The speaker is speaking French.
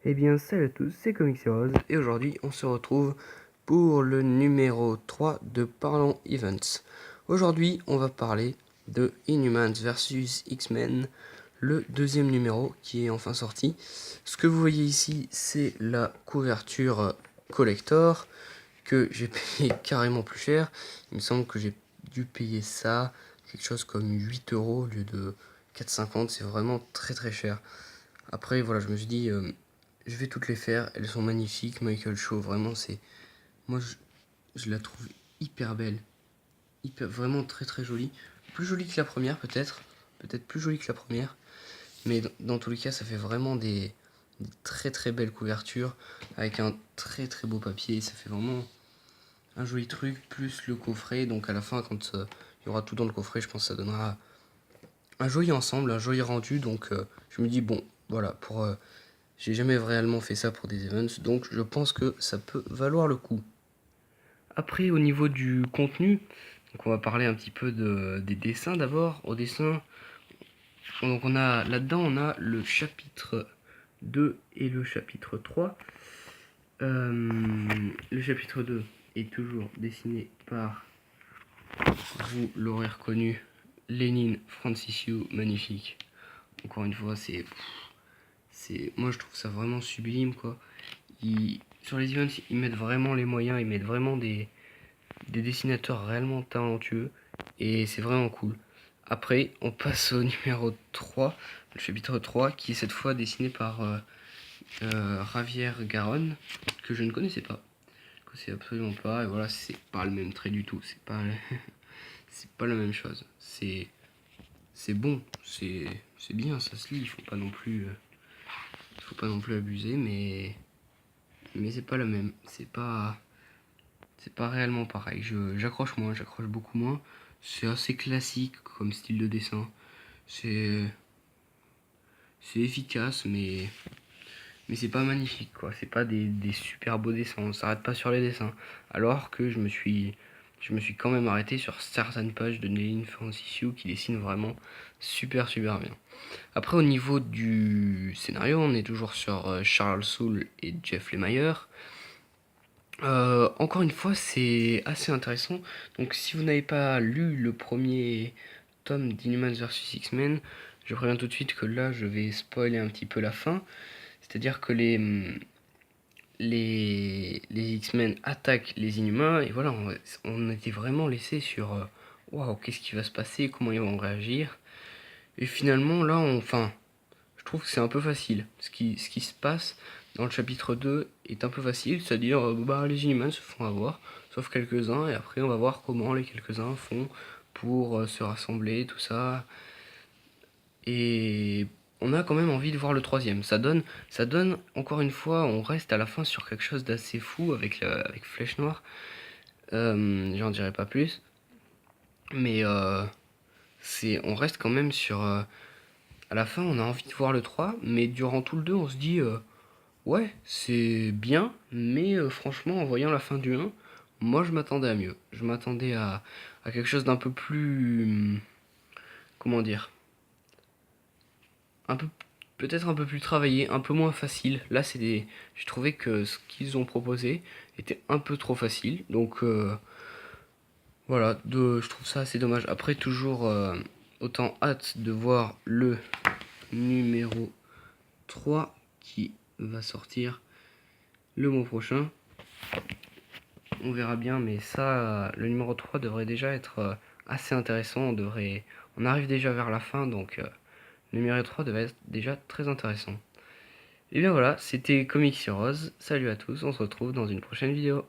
Eh bien, salut à tous, c'est Comics Heroes et aujourd'hui on se retrouve pour le numéro 3 de Parlons Events. Aujourd'hui, on va parler de Inhumans vs X-Men, le deuxième numéro qui est enfin sorti. Ce que vous voyez ici, c'est la couverture collector que j'ai payé carrément plus cher. Il me semble que j'ai dû payer ça quelque chose comme 8 euros au lieu de 4,50. C'est vraiment très très cher. Après, voilà, je me suis dit, je vais toutes les faire. Elles sont magnifiques. Michael Shaw, vraiment, c'est. Moi, je la trouve hyper belle. Vraiment très très jolie. Plus jolie que la première, peut-être. Peut-être plus jolie que la première. Mais dans tous les cas, ça fait vraiment des très très belles couvertures. Avec un très très beau papier. Ça fait vraiment un joli truc. Plus le coffret. Donc à la fin, quand il y aura tout dans le coffret, je pense que ça donnera un joli ensemble, un joli rendu. Donc je me dis, bon, voilà, j'ai jamais réellement fait ça pour des events, donc je pense que ça peut valoir le coup. Après, au niveau du contenu, donc on va parler un petit peu des dessins d'abord. Au dessin, donc là-dedans, on a le chapitre 2 et le chapitre 3. Le chapitre 2 est toujours dessiné par, vous l'aurez reconnu, Lénine Francisiou, magnifique. Encore une fois, moi je trouve ça vraiment sublime, quoi. Sur les events, ils mettent vraiment les moyens, ils mettent vraiment des dessinateurs réellement talentueux et c'est vraiment cool. Après, on passe au numéro 3, le chapitre 3, qui est cette fois dessiné par Javier Garon, que je ne connaissais pas. C'est absolument pas, et voilà, c'est pas le même trait du tout, c'est pas, c'est pas la même chose. C'est bon, c'est bien, ça se lit, il faut pas non plus abuser, mais c'est pas le même, c'est pas réellement pareil. J'accroche moins, j'accroche beaucoup moins. C'est assez classique comme style de dessin. C'est efficace, mais c'est pas magnifique, quoi. C'est pas des super beaux dessins. On s'arrête pas sur les dessins. Alors que je me suis quand même arrêté sur certaines pages de Néline Francisiou qui dessine vraiment super bien. Après, au niveau du scénario, on est toujours sur Charles Soule et Jeff Lemire. Encore une fois, c'est assez intéressant. Donc, si vous n'avez pas lu le premier tome d'Inhumans vs X-Men, je préviens tout de suite que là, je vais spoiler un petit peu la fin. C'est-à-dire que les X-Men attaquent les Inhumains, et voilà, on était vraiment laissé sur waouh, qu'est-ce qui va se passer, comment ils vont réagir. Et finalement, là, je trouve que c'est un peu facile. Ce qui se passe dans le chapitre 2 est un peu facile, c'est-à-dire les Inhumans se font avoir, sauf quelques-uns, et après on va voir comment les quelques-uns font pour se rassembler, tout ça. Et on a quand même envie de voir le troisième. Ça donne encore une fois, on reste à la fin sur quelque chose d'assez fou avec Flèche Noire. J'en dirai pas plus. Mais on reste quand même sur... à la fin, on a envie de voir le 3, mais durant tout le 2, on se dit... ouais, c'est bien, mais franchement, en voyant la fin du 1, moi je m'attendais à mieux. Je m'attendais à quelque chose d'un peu plus... comment dire, un peu, peut-être un peu plus travaillé, un peu moins facile. Là, j'ai trouvé que ce qu'ils ont proposé était un peu trop facile. Donc voilà, je trouve ça assez dommage. Après, toujours autant hâte de voir le numéro 3 qui va sortir le mois prochain. On verra bien, mais ça, le numéro 3 devrait déjà être assez intéressant. On arrive déjà vers la fin, donc le numéro 3 devrait être déjà très intéressant. Et bien voilà, c'était Comics Heroes. Salut à tous, on se retrouve dans une prochaine vidéo.